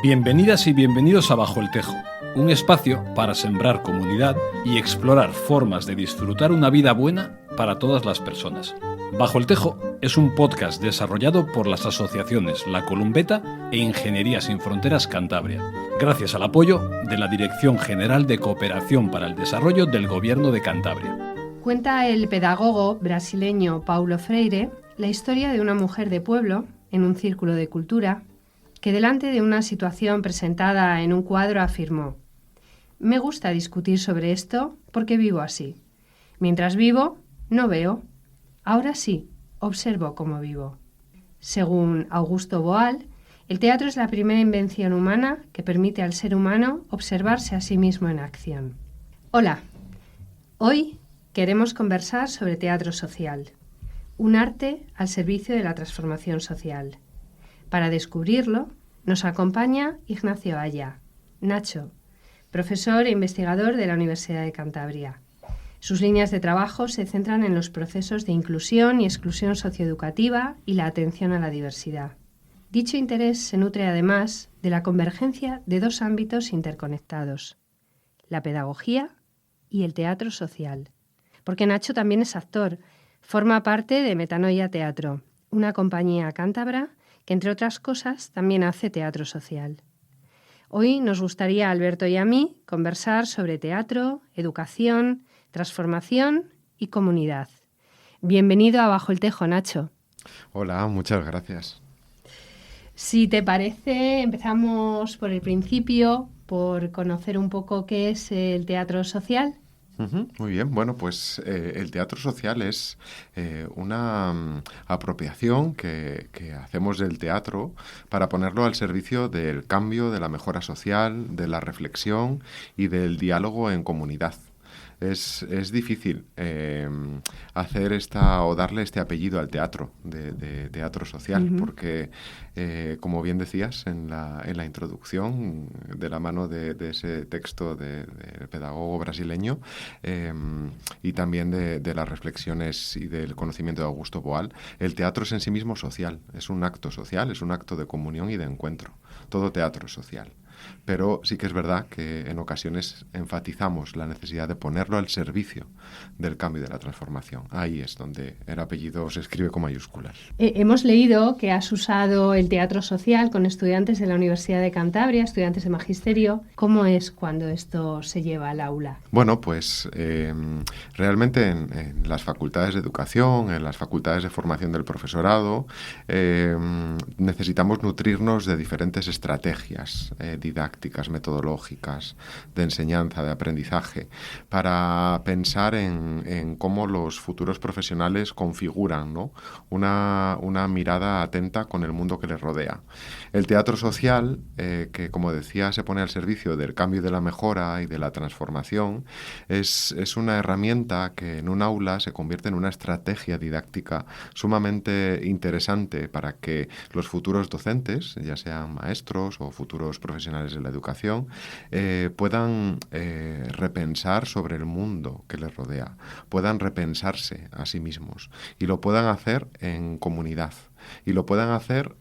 Bienvenidas y bienvenidos a Bajo el Tejo, un espacio para sembrar comunidad y explorar formas de disfrutar una vida buena para todas las personas. Bajo el Tejo es un podcast desarrollado por las asociaciones La Columbeta e Ingeniería Sin Fronteras Cantabria, gracias al apoyo de la Dirección General de Cooperación para el Desarrollo del Gobierno de Cantabria. Cuenta el pedagogo brasileño Paulo Freire la historia de una mujer de pueblo, en un círculo de cultura, que delante de una situación presentada en un cuadro afirmó: «Me gusta discutir sobre esto porque vivo así. Mientras vivo, no veo. Ahora sí, observo cómo vivo». Según Augusto Boal, el teatro es la primera invención humana que permite al ser humano observarse a sí mismo en acción. Hola, hoy queremos conversar sobre teatro social, un arte al servicio de la transformación social. Para descubrirlo, nos acompaña Ignacio Aya, Nacho, profesor e investigador de la Universidad de Cantabria. Sus líneas de trabajo se centran en los procesos de inclusión y exclusión socioeducativa y la atención a la diversidad. Dicho interés se nutre además de la convergencia de dos ámbitos interconectados: la pedagogía y el teatro social. Porque Nacho también es actor, forma parte de Metanoia Teatro, una compañía cántabra que, entre otras cosas, también hace teatro social. Hoy nos gustaría a Alberto y a mí conversar sobre teatro, educación, transformación y comunidad. Bienvenido a Bajo el Tejo, Nacho. Hola, muchas gracias. Si te parece, empezamos por el principio, por conocer un poco qué es el teatro social. Muy bien, bueno, pues el teatro social es una apropiación que hacemos del teatro para ponerlo al servicio del cambio, de la mejora social, de la reflexión y del diálogo en comunidad. Es difícil hacer o darle este apellido al teatro, de teatro social, porque, como bien decías en la introducción, de la mano de ese texto del pedagogo brasileño, y también de las reflexiones y del conocimiento de Augusto Boal, el teatro es en sí mismo social, es un acto social, es un acto de comunión y de encuentro. Todo teatro es social. Pero sí que es verdad que en ocasiones enfatizamos la necesidad de ponerlo al servicio del cambio y de la transformación. Ahí es donde el apellido se escribe con mayúsculas. Hemos leído que has usado el teatro social con estudiantes de la Universidad de Cantabria, estudiantes de magisterio. ¿Cómo es cuando esto se lleva al aula? Bueno, pues realmente en las facultades de educación, en las facultades de formación del profesorado, necesitamos nutrirnos de diferentes estrategias didácticas, metodológicas, de enseñanza, de aprendizaje, para pensar en cómo los futuros profesionales configuran, ¿no?, una mirada atenta con el mundo que les rodea. El teatro social, que como decía se pone al servicio del cambio y de la mejora y de la transformación, es una herramienta que en un aula se convierte en una estrategia didáctica sumamente interesante para que los futuros docentes, ya sean maestros o futuros profesionales de la educación, puedan repensar sobre el mundo que les rodea, puedan repensarse a sí mismos y lo puedan hacer en comunidad. Y lo puedan hacer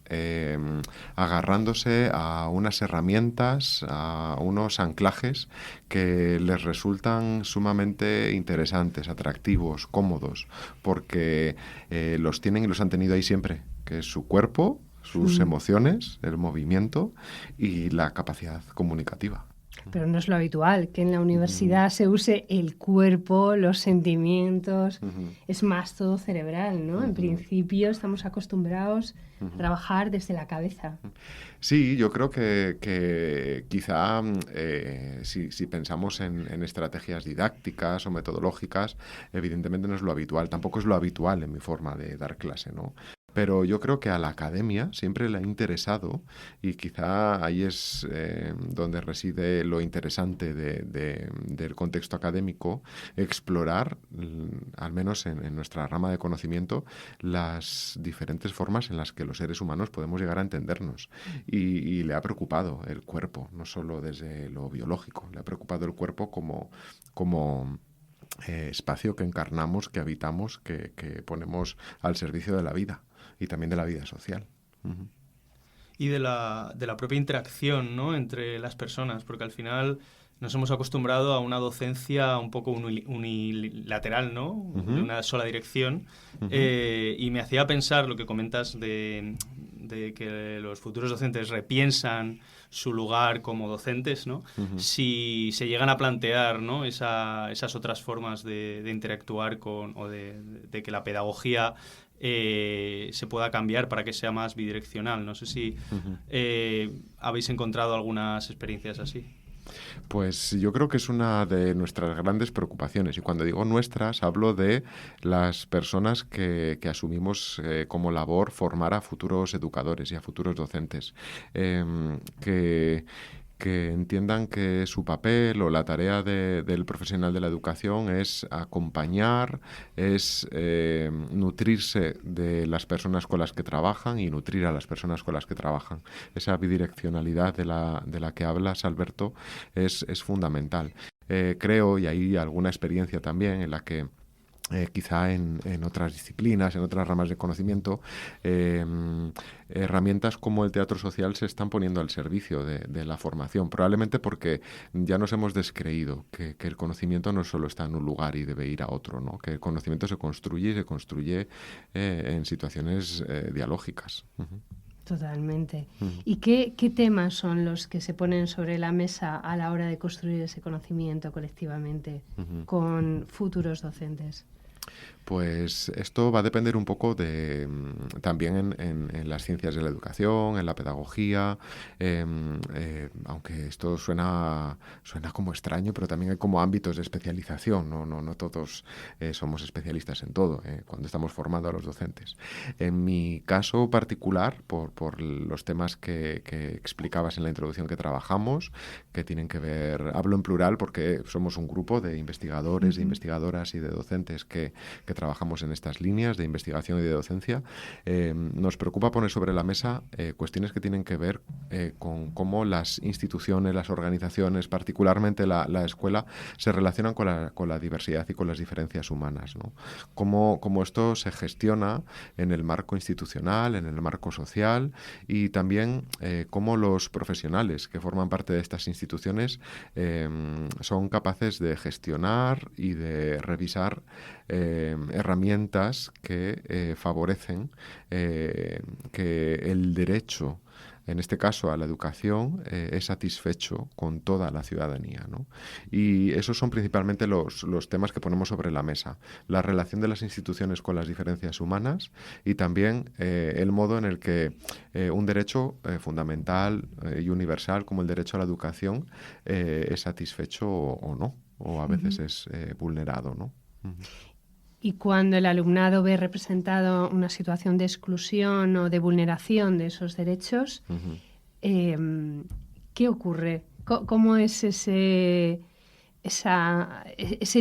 agarrándose a unas herramientas, a unos anclajes que les resultan sumamente interesantes, atractivos, cómodos, porque los tienen y los han tenido ahí siempre, que es su cuerpo, sus emociones, el movimiento y la capacidad comunicativa. Pero no es lo habitual, que en la universidad se use el cuerpo, los sentimientos, es más todo cerebral, ¿no? En principio estamos acostumbrados a trabajar desde la cabeza. Sí, yo creo que quizá si pensamos en estrategias didácticas o metodológicas, evidentemente no es lo habitual, tampoco es lo habitual en mi forma de dar clase, ¿no? Pero yo creo que a la academia siempre le ha interesado, y quizá ahí es donde reside lo interesante del contexto académico, explorar, al menos en nuestra rama de conocimiento, las diferentes formas en las que los seres humanos podemos llegar a entendernos. Y le ha preocupado el cuerpo, no solo desde lo biológico, le ha preocupado el cuerpo como espacio que encarnamos, que habitamos, que ponemos al servicio de la vida y también de la vida social. y de la propia interacción, ¿no?, entre las personas, porque al final nos hemos acostumbrado a una docencia un poco unilateral, ¿no?, Uh-huh. de una sola dirección. Uh-huh. Y me hacía pensar lo que comentas de que los futuros docentes repiensan su lugar como docentes, ¿no? Uh-huh. Si se llegan a plantear, ¿no?, esas otras formas de interactuar o de que la pedagogía se pueda cambiar para que sea más bidireccional. No sé si habéis encontrado algunas experiencias así. Pues yo creo que es una de nuestras grandes preocupaciones, y cuando digo nuestras hablo de las personas que asumimos como labor formar a futuros educadores y a futuros docentes, que entiendan que su papel o la tarea del profesional de la educación es acompañar, es nutrirse de las personas con las que trabajan y nutrir a las personas con las que trabajan. Esa bidireccionalidad de la que hablas, Alberto, es fundamental. Creo, y hay alguna experiencia también en la que quizá en otras disciplinas, en otras ramas de conocimiento, herramientas como el teatro social se están poniendo al servicio de la formación, probablemente porque ya nos hemos descreído que el conocimiento no solo está en un lugar y debe ir a otro, ¿no? Que el conocimiento se construye y se construye en situaciones dialógicas. Uh-huh. Totalmente. ¿Y qué temas son los que se ponen sobre la mesa a la hora de construir ese conocimiento colectivamente con futuros docentes? Pues esto va a depender un poco también en las ciencias de la educación, en la pedagogía, aunque esto suena como extraño, pero también hay como ámbitos de especialización, no todos somos especialistas en todo cuando estamos formando a los docentes. En mi caso particular, por los temas que explicabas en la introducción que trabajamos, que tienen que ver, hablo en plural porque somos un grupo de investigadores, de investigadoras y de docentes que trabajamos en estas líneas de investigación y de docencia, nos preocupa poner sobre la mesa cuestiones que tienen que ver con cómo las instituciones, las organizaciones, particularmente la escuela, se relacionan con la diversidad y con las diferencias humanas, ¿no? Cómo esto se gestiona en el marco institucional, en el marco social, y también cómo los profesionales que forman parte de estas instituciones son capaces de gestionar y de revisar herramientas que favorecen que el derecho, en este caso a la educación, es satisfecho con toda la ciudadanía, ¿no? Y esos son principalmente los temas que ponemos sobre la mesa: la relación de las instituciones con las diferencias humanas y también el modo en el que un derecho fundamental y universal como el derecho a la educación es satisfecho o no, o a veces es vulnerado, ¿no? Y cuando el alumnado ve representado una situación de exclusión o de vulneración de esos derechos, ¿qué ocurre? ¿Cómo es ese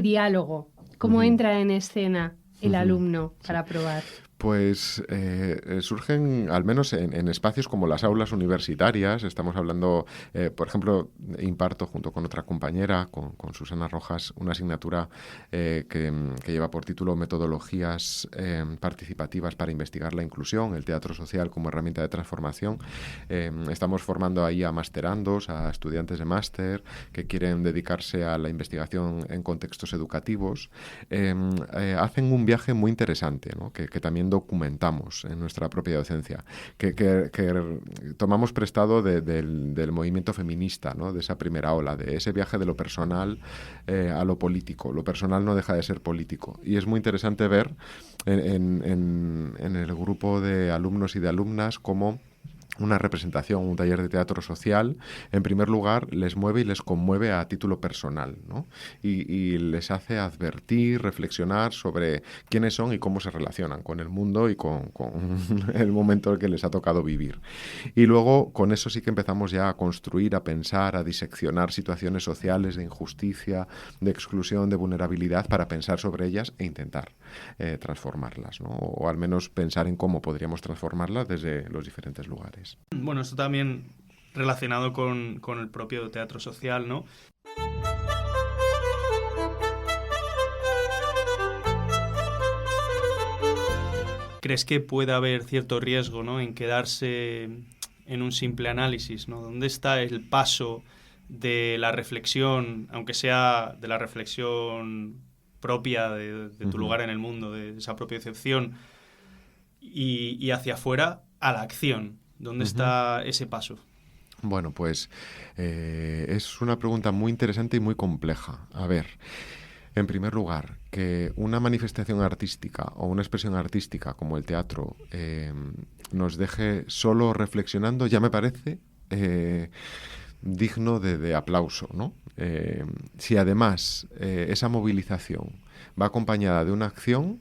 diálogo? ¿Cómo entra en escena el alumno para probar? Pues surgen, al menos en espacios como las aulas universitarias. Estamos hablando, por ejemplo, imparto junto con otra compañera, con Susana Rojas, una asignatura que lleva por título Metodologías participativas para investigar la inclusión, el teatro social como herramienta de transformación. Estamos formando ahí a masterandos, a estudiantes de máster que quieren dedicarse a la investigación en contextos educativos. Hacen un viaje muy interesante, ¿no? que también documentamos en nuestra propia docencia, que tomamos prestado del movimiento feminista, ¿no? De esa primera ola, de ese viaje de lo personal a lo político. Lo personal no deja de ser político, y es muy interesante ver en el grupo de alumnos y de alumnas cómo una representación, un taller de teatro social, en primer lugar, les mueve y les conmueve a título personal, ¿no? Y les hace advertir, reflexionar sobre quiénes son y cómo se relacionan con el mundo y con el momento en el que les ha tocado vivir. Y luego, con eso sí que empezamos ya a construir, a pensar, a diseccionar situaciones sociales de injusticia, de exclusión, de vulnerabilidad, para pensar sobre ellas e intentar transformarlas, ¿no? O al menos pensar en cómo podríamos transformarlas desde los diferentes lugares. Bueno, esto también relacionado con el propio teatro social, ¿no? ¿Crees que puede haber cierto riesgo, ¿no?, en quedarse en un simple análisis, ¿no? ¿Dónde está el paso de la reflexión, aunque sea de la reflexión propia de tu lugar en el mundo, de esa propiocepción, y hacia afuera a la acción? ¿Dónde está ese paso? Bueno, pues es una pregunta muy interesante y muy compleja. A ver, en primer lugar, que una manifestación artística o una expresión artística como el teatro nos deje solo reflexionando, ya me parece digno de aplauso, ¿no? Si además esa movilización va acompañada de una acción,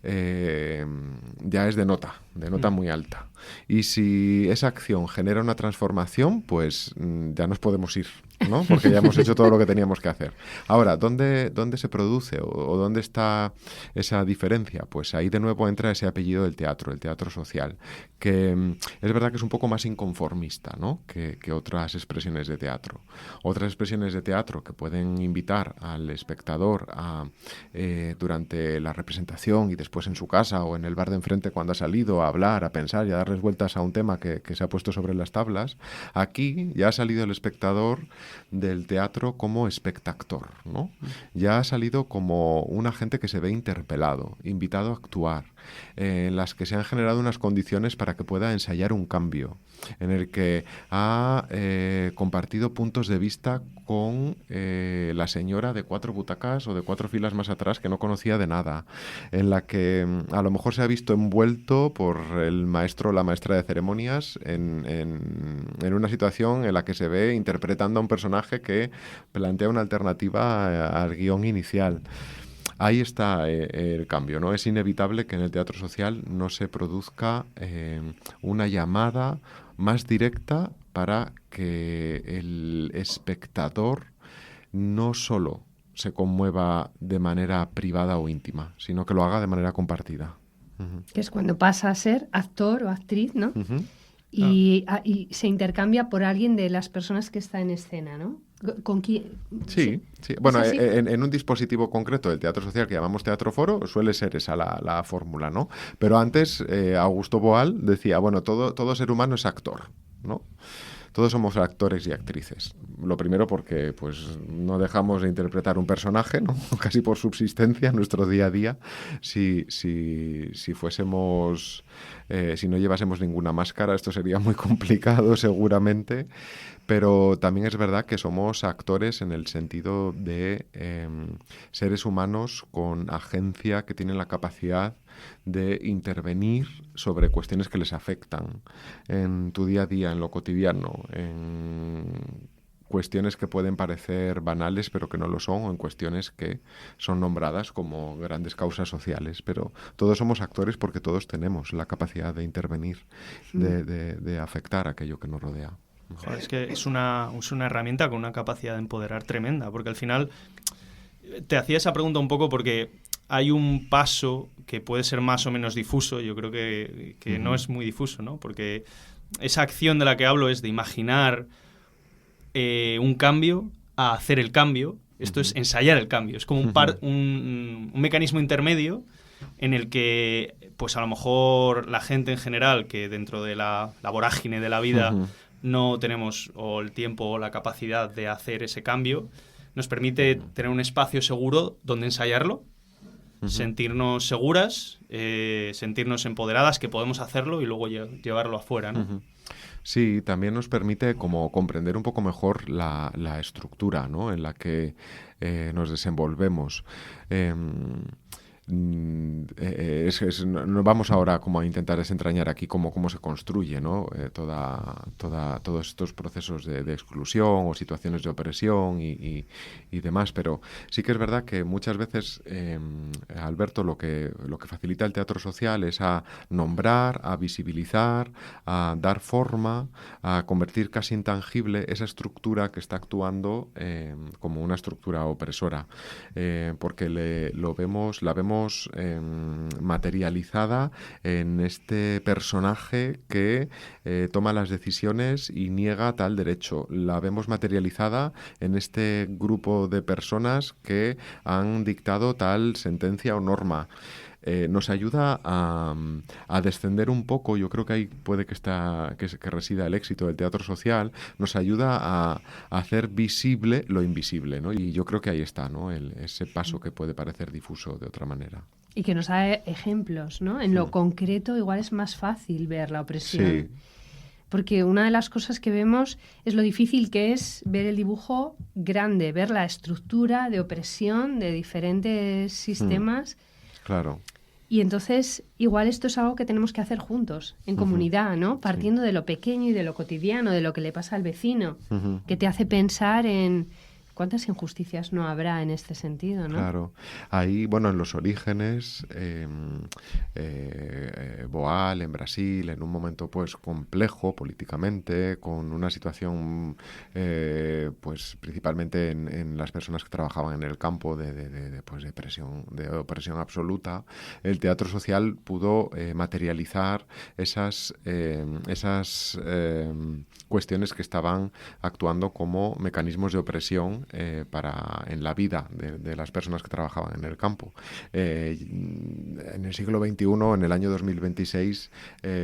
ya es de nota muy alta. Y si esa acción genera una transformación, pues ya nos podemos ir, ¿no? Porque ya hemos hecho todo lo que teníamos que hacer. Ahora, ¿dónde se produce o dónde está esa diferencia? Pues ahí de nuevo entra ese apellido del teatro, el teatro social, que es verdad que es un poco más inconformista, ¿no? que otras expresiones de teatro. Otras expresiones de teatro que pueden invitar al espectador a, durante la representación y después en su casa o en el bar de enfrente cuando ha salido, a hablar, a pensar y a darles vueltas a un tema que se ha puesto sobre las tablas. Aquí ya ha salido el espectador del teatro como espectactor, ¿no? Ya ha salido como un agente que se ve interpelado, invitado a actuar, en las que se han generado unas condiciones para que pueda ensayar un cambio, en el que ha compartido puntos de vista con la señora de 4 butacas o de 4 filas más atrás que no conocía de nada, en la que a lo mejor se ha visto envuelto por el maestro o la maestra de ceremonias en una situación en la que se ve interpretando a un personaje que plantea una alternativa al guión inicial. Ahí está el cambio, ¿no? Es inevitable que en el teatro social no se produzca una llamada más directa para que el espectador no solo se conmueva de manera privada o íntima, sino que lo haga de manera compartida. Que es cuando pasa a ser actor o actriz, ¿no? Y se intercambia por alguien de las personas que está en escena, ¿no? ¿Con quién? Sí. Bueno, en un dispositivo concreto del teatro social que llamamos teatro foro suele ser esa la fórmula, ¿no? Pero antes Augusto Boal decía, bueno, todo ser humano es actor, ¿no? Todos somos actores y actrices. Lo primero porque pues no dejamos de interpretar un personaje, ¿no? Casi por subsistencia en nuestro día a día. Si fuésemos, si no llevásemos ninguna máscara, esto sería muy complicado seguramente. Pero también es verdad que somos actores en el sentido de seres humanos con agencia que tienen la capacidad de intervenir sobre cuestiones que les afectan en tu día a día, en lo cotidiano, en cuestiones que pueden parecer banales pero que no lo son, o en cuestiones que son nombradas como grandes causas sociales. Pero todos somos actores porque todos tenemos la capacidad de intervenir, de afectar aquello que nos rodea. Joder, es que es una herramienta con una capacidad de empoderar tremenda, porque al final te hacía esa pregunta un poco porque hay un paso que puede ser más o menos difuso, yo creo que no es muy difuso, ¿no? Porque esa acción de la que hablo es de imaginar un cambio a hacer el cambio. Esto es ensayar el cambio, es como un mecanismo intermedio en el que, pues a lo mejor la gente en general, que dentro de la vorágine de la vida no tenemos o el tiempo o la capacidad de hacer ese cambio, nos permite tener un espacio seguro donde ensayarlo, sentirnos seguras, sentirnos empoderadas, que podemos hacerlo y luego llevarlo afuera, ¿no? Sí, también nos permite como comprender un poco mejor la estructura, ¿no?, en la que nos desenvolvemos. No vamos ahora como a intentar desentrañar aquí cómo se construye, ¿no?, todos estos procesos de exclusión o situaciones de opresión y demás, pero sí que es verdad que muchas veces, Alberto, lo que facilita el teatro social es a nombrar, a visibilizar, a dar forma, a convertir casi intangible esa estructura que está actuando como una estructura opresora, porque la vemos materializada en este personaje que toma las decisiones y niega tal derecho. La vemos materializada en este grupo de personas que han dictado tal sentencia o norma. nos ayuda a descender un poco. Yo creo que ahí puede que resida el éxito del teatro social. Nos ayuda a hacer visible lo invisible, ¿no? Y yo creo que ahí está, ¿no? Ese paso que puede parecer difuso de otra manera. Y que nos da ejemplos, ¿no? En lo concreto igual es más fácil ver la opresión. Sí. Porque una de las cosas que vemos es lo difícil que es ver el dibujo grande, ver la estructura de opresión de diferentes sistemas. Claro. Y entonces, igual esto es algo que tenemos que hacer juntos, en comunidad, ¿no? Partiendo de lo pequeño y de lo cotidiano, de lo que le pasa al vecino, que te hace pensar en cuántas injusticias no habrá en este sentido, ¿no? Claro. Ahí, bueno, en los orígenes, Boal, en Brasil, en un momento pues complejo políticamente, con una situación pues principalmente en las personas que trabajaban en el campo de opresión absoluta, el teatro social pudo materializar esas cuestiones que estaban actuando como mecanismos de opresión en la vida de las personas que trabajaban en el campo. En el siglo XXI, en el año 2026,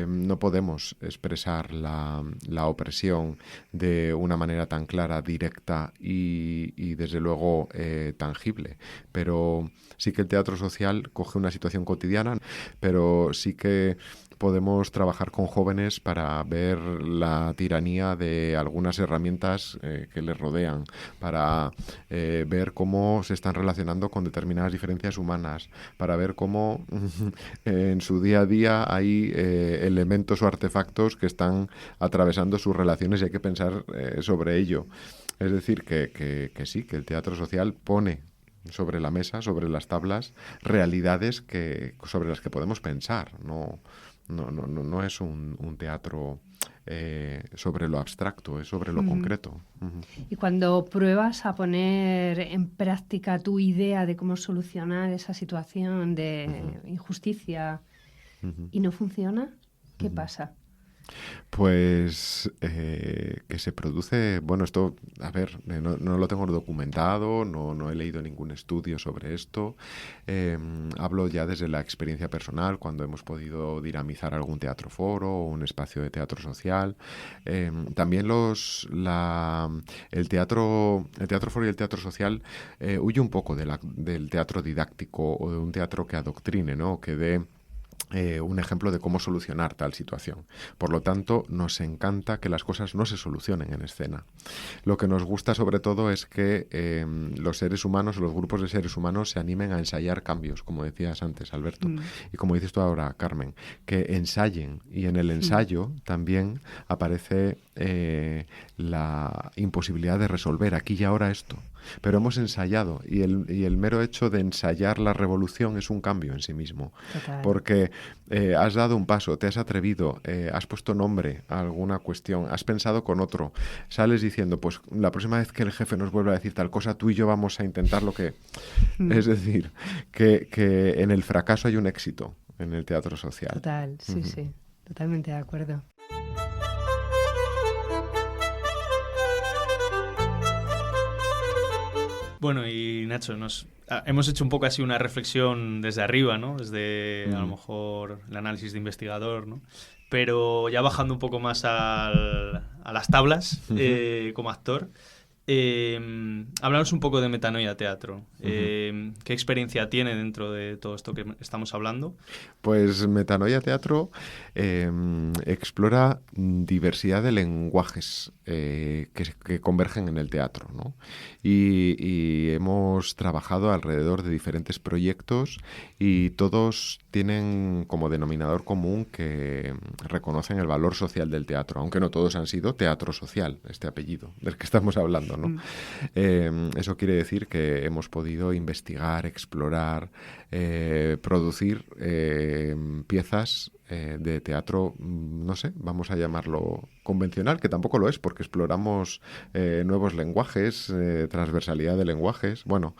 no podemos expresar la opresión de una manera tan clara, directa y desde luego tangible. Pero sí que el teatro social coge una situación cotidiana, pero sí que podemos trabajar con jóvenes para ver la tiranía de algunas herramientas que les rodean, para ver cómo se están relacionando con determinadas diferencias humanas, para ver cómo en su día a día hay elementos o artefactos que están atravesando sus relaciones y hay que pensar sobre ello. Es decir, que sí, que el teatro social pone sobre la mesa, sobre las tablas, realidades sobre las que podemos pensar. No es un teatro sobre lo abstracto, es sobre lo concreto. Y cuando pruebas a poner en práctica tu idea de cómo solucionar esa situación de injusticia y no funciona, ¿qué pasa? Pues que se produce, bueno, esto, a ver, no lo tengo documentado, no he leído ningún estudio sobre esto, hablo ya desde la experiencia personal, cuando hemos podido dinamizar algún teatro foro o un espacio de teatro social. También el teatro foro y el teatro social huye un poco del teatro didáctico o de un teatro que adoctrine, ¿no? Que dé un ejemplo de cómo solucionar tal situación. Por lo tanto, nos encanta que las cosas no se solucionen en escena. Lo que nos gusta sobre todo es que los seres humanos o los grupos de seres humanos se animen a ensayar cambios, como decías antes, Alberto, y como dices tú ahora, Carmen, que ensayen, y en el ensayo también aparece la imposibilidad de resolver aquí y ahora esto. Pero hemos ensayado y el mero hecho de ensayar la revolución es un cambio en sí mismo. Total. Porque has dado un paso, te has atrevido, has puesto nombre a alguna cuestión, has pensado con otro, sales diciendo, pues la próxima vez que el jefe nos vuelva a decir tal cosa, tú y yo vamos a intentar lo que... Es decir, que en el fracaso hay un éxito en el teatro social. Total, sí, sí, totalmente de acuerdo. Bueno, y Nacho, hemos hecho un poco así una reflexión desde arriba, ¿no? Desde a lo mejor el análisis de investigador, ¿no? Pero ya bajando un poco más a las tablas como actor, háblanos un poco de Metanoia Teatro. ¿Qué experiencia tiene dentro de todo esto que estamos hablando? Pues Metanoia Teatro explora diversidad de lenguajes que convergen en el teatro, ¿no? Y hemos trabajado alrededor de diferentes proyectos y todos tienen como denominador común que reconocen el valor social del teatro, aunque no todos han sido teatro social, este apellido del que estamos hablando, ¿no? Eso quiere decir que hemos podido investigar, explorar, producir piezas de teatro, no sé, vamos a llamarlo convencional, que tampoco lo es, porque exploramos nuevos lenguajes, transversalidad de lenguajes, bueno,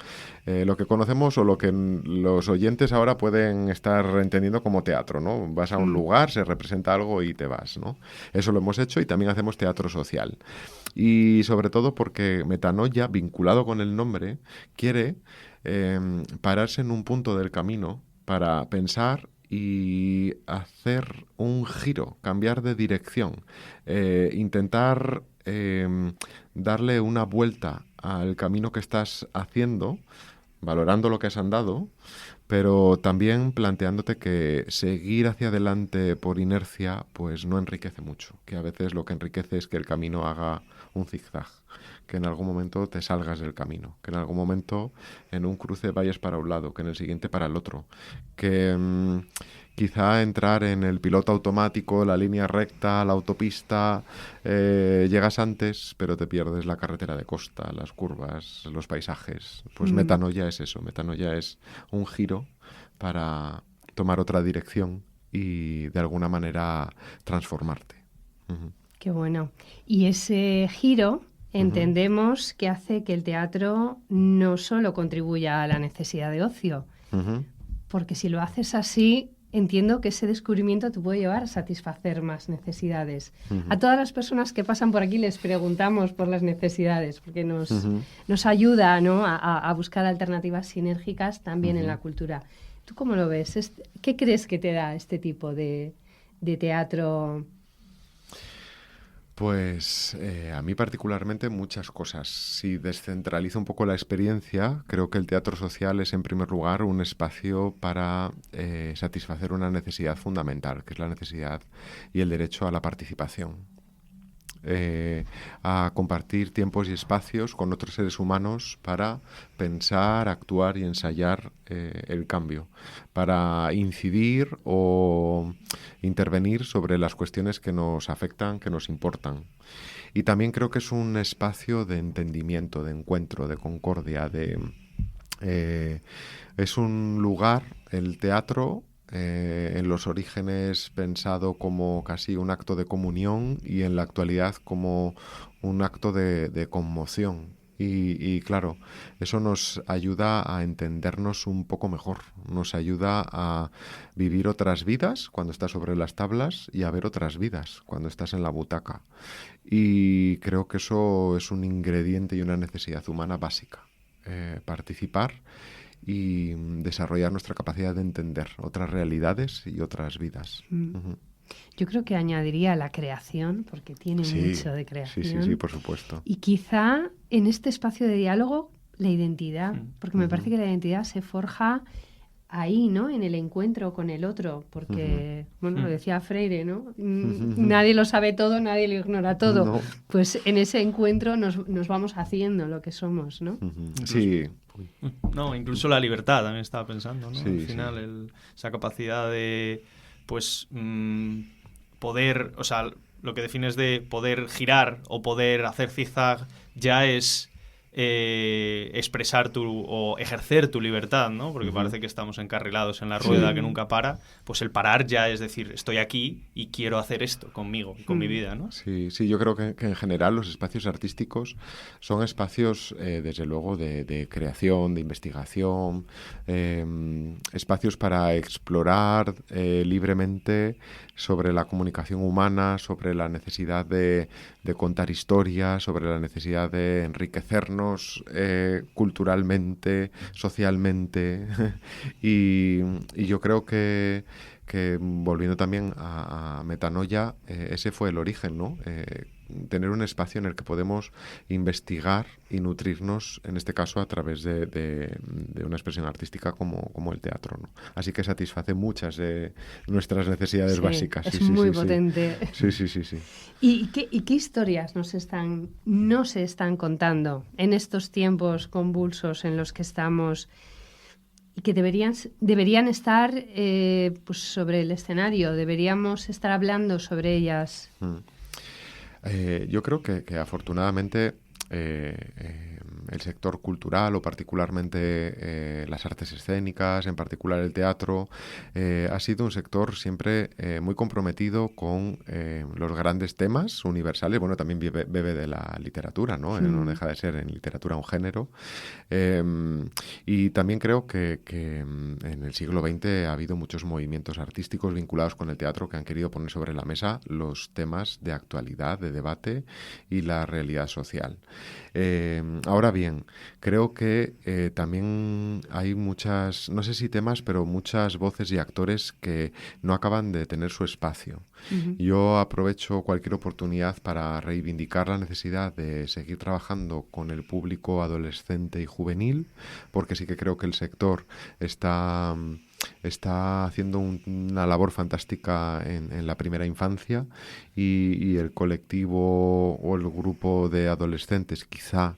lo que conocemos o lo que los oyentes ahora pueden estar entendiendo como teatro, ¿no? Vas a un lugar, se representa algo y te vas, ¿no? Eso lo hemos hecho y también hacemos teatro social. Y sobre todo porque Metanoia, vinculado con el nombre, quiere pararse en un punto del camino para pensar y hacer un giro, cambiar de dirección, intentar darle una vuelta al camino que estás haciendo, valorando lo que has andado, pero también planteándote que seguir hacia adelante por inercia pues no enriquece mucho, que a veces lo que enriquece es que el camino haga un zigzag, que en algún momento te salgas del camino, que en algún momento en un cruce vayas para un lado, que en el siguiente para el otro, que quizá entrar en el piloto automático, la línea recta, la autopista, llegas antes, pero te pierdes la carretera de costa, las curvas, los paisajes. Pues metanoia es eso, metanoia es un giro para tomar otra dirección y de alguna manera transformarte. Uh-huh. Qué bueno. Y ese giro entendemos que hace que el teatro no solo contribuya a la necesidad de ocio, porque si lo haces así, entiendo que ese descubrimiento te puede llevar a satisfacer más necesidades. A todas las personas que pasan por aquí les preguntamos por las necesidades, porque nos ayuda, ¿no?, a buscar alternativas sinérgicas también en la cultura. ¿Tú cómo lo ves? ¿Qué crees que te da este tipo de teatro? Pues a mí particularmente muchas cosas. Si descentralizo un poco la experiencia, creo que el teatro social es en primer lugar un espacio para satisfacer una necesidad fundamental, que es la necesidad y el derecho a la participación. A compartir tiempos y espacios con otros seres humanos para pensar, actuar y ensayar el cambio, para incidir o intervenir sobre las cuestiones que nos afectan, que nos importan. Y también creo que es un espacio de entendimiento, de encuentro, de concordia, es un lugar, el teatro, en los orígenes pensado como casi un acto de comunión y en la actualidad como un acto de conmoción. Y claro, eso nos ayuda a entendernos un poco mejor, nos ayuda a vivir otras vidas cuando estás sobre las tablas y a ver otras vidas cuando estás en la butaca. Y creo que eso es un ingrediente y una necesidad humana básica, participar y desarrollar nuestra capacidad de entender otras realidades y otras vidas. Yo creo que añadiría la creación, porque tiene mucho de creación. Sí, por supuesto. Y quizá en este espacio de diálogo, la identidad, porque me parece que la identidad se forja ahí, ¿no?, en el encuentro con el otro, porque, bueno, lo decía Freire, ¿no? Nadie lo sabe todo, nadie lo ignora todo. No. Pues en ese encuentro nos vamos haciendo lo que somos, ¿no? Sí. No, incluso la libertad también estaba pensando, ¿no? Al final, esa capacidad de, pues, poder, o sea, lo que defines de poder girar o poder hacer zigzag ya es expresar o ejercer tu libertad, ¿no? Porque parece que estamos encarrilados en la rueda que nunca para. Pues el parar ya es decir, estoy aquí y quiero hacer esto conmigo, con mi vida, ¿no? Sí, yo creo que en general los espacios artísticos son espacios, desde luego, de creación, de investigación, espacios para explorar libremente sobre la comunicación humana, sobre la necesidad de contar historias, sobre la necesidad de enriquecernos culturalmente, socialmente y yo creo que volviendo también a metanoia, ese fue el origen, ¿no? Tener un espacio en el que podemos investigar y nutrirnos, en este caso a través de una expresión artística como el teatro, ¿no? Así que satisface muchas de nuestras necesidades básicas. Es muy potente. Sí. ¿Y qué historias nos se están contando en estos tiempos convulsos en los que estamos y que deberían estar pues sobre el escenario? ¿Deberíamos estar hablando sobre ellas? Yo creo que afortunadamente el sector cultural o particularmente las artes escénicas, en particular el teatro, ha sido un sector siempre muy comprometido con los grandes temas universales. Bueno, también bebe de la literatura, ¿no? No deja de ser en literatura un género. Y también creo que en el siglo XX ha habido muchos movimientos artísticos vinculados con el teatro que han querido poner sobre la mesa los temas de actualidad, de debate y la realidad social. Ahora bien, bien. Creo que también hay muchas, no sé si temas, pero muchas voces y actores que no acaban de tener su espacio. Uh-huh. Yo aprovecho cualquier oportunidad para reivindicar la necesidad de seguir trabajando con el público adolescente y juvenil, porque sí que creo que el sector está haciendo una labor fantástica en la primera infancia y el colectivo o el grupo de adolescentes quizá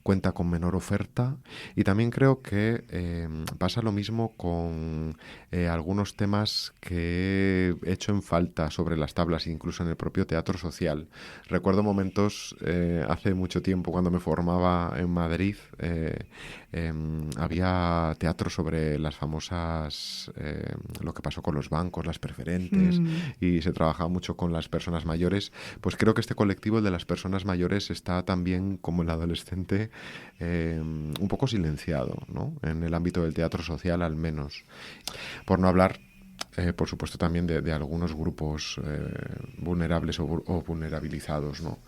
cuenta con menor oferta, y también creo que pasa lo mismo con algunos temas que he hecho en falta sobre las tablas, incluso en el propio teatro social. Recuerdo momentos hace mucho tiempo cuando me formaba en Madrid, había teatro sobre las famosas, lo que pasó con los bancos, las preferentes, y se trabajaba mucho con las personas mayores. Pues creo que este colectivo, el de las personas mayores, está también, como el adolescente, un poco silenciado, ¿no? En el ámbito del teatro social, al menos. Por no hablar, por supuesto, también de algunos grupos vulnerables o vulnerabilizados, ¿no?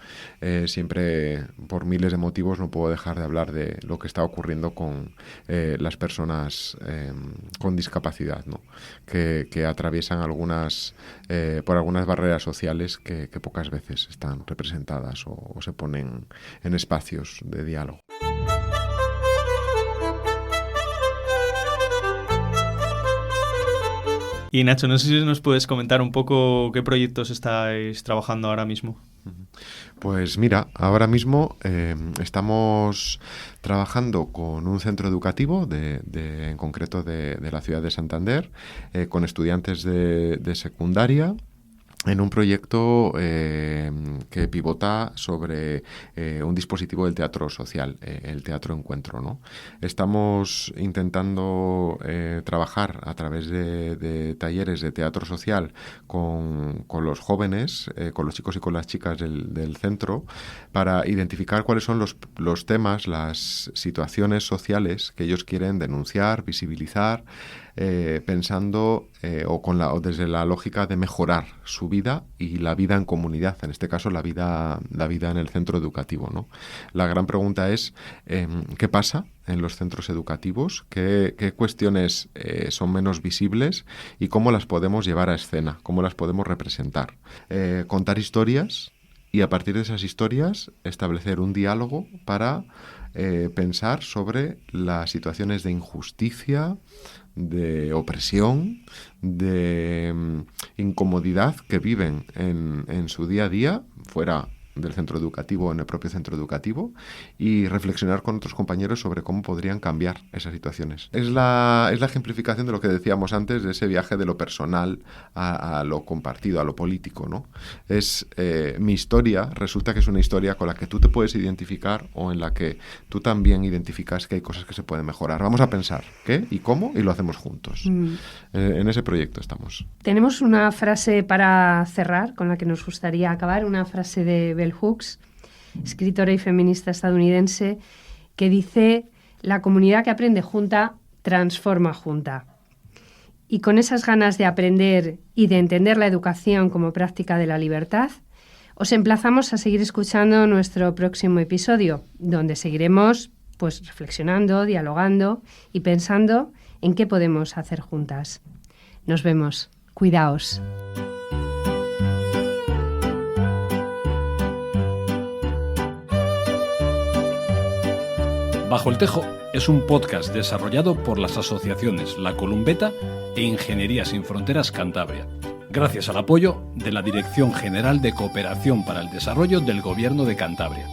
Siempre, por miles de motivos, no puedo dejar de hablar de lo que está ocurriendo con las personas con discapacidad, ¿no? Que atraviesan por algunas barreras sociales que pocas veces están representadas o se ponen en espacios de diálogo. Y Nacho, no sé si nos puedes comentar un poco qué proyectos estáis trabajando ahora mismo. Pues mira, ahora mismo estamos trabajando con un centro educativo, en concreto de la ciudad de Santander, con estudiantes de secundaria, en un proyecto que pivota sobre un dispositivo del teatro social, el Teatro Encuentro, ¿no? Estamos intentando trabajar a través de talleres de teatro social con los jóvenes, con los chicos y con las chicas del centro, para identificar cuáles son los temas, las situaciones sociales que ellos quieren denunciar, visibilizar, pensando o desde la lógica de mejorar su vida y la vida en comunidad, en este caso la vida en el centro educativo, ¿no? La gran pregunta es ¿qué pasa en los centros educativos? ¿Qué cuestiones son menos visibles y cómo las podemos llevar a escena? ¿Cómo las podemos representar? Contar historias y a partir de esas historias establecer un diálogo para pensar sobre las situaciones de injusticia, de opresión, de incomodidad que viven en su día a día, fuera del centro educativo, en el propio centro educativo, y reflexionar con otros compañeros sobre cómo podrían cambiar esas situaciones. Es la ejemplificación de lo que decíamos antes, de ese viaje de lo personal a lo compartido, a lo político, ¿no? Es mi historia, resulta que es una historia con la que tú te puedes identificar o en la que tú también identificas que hay cosas que se pueden mejorar. Vamos a pensar qué y cómo y lo hacemos juntos. En ese proyecto estamos. Tenemos una frase para cerrar con la que nos gustaría acabar, una frase de Bell Hooks, escritora y feminista estadounidense, que dice: la comunidad que aprende junta transforma junta. Y con esas ganas de aprender y de entender la educación como práctica de la libertad, os emplazamos a seguir escuchando nuestro próximo episodio, donde seguiremos reflexionando, dialogando y pensando en qué podemos hacer juntas. Nos vemos. Cuidaos. Bajo el Tejo es un podcast desarrollado por las asociaciones La Columbeta e Ingeniería Sin Fronteras Cantabria, gracias al apoyo de la Dirección General de Cooperación para el Desarrollo del Gobierno de Cantabria.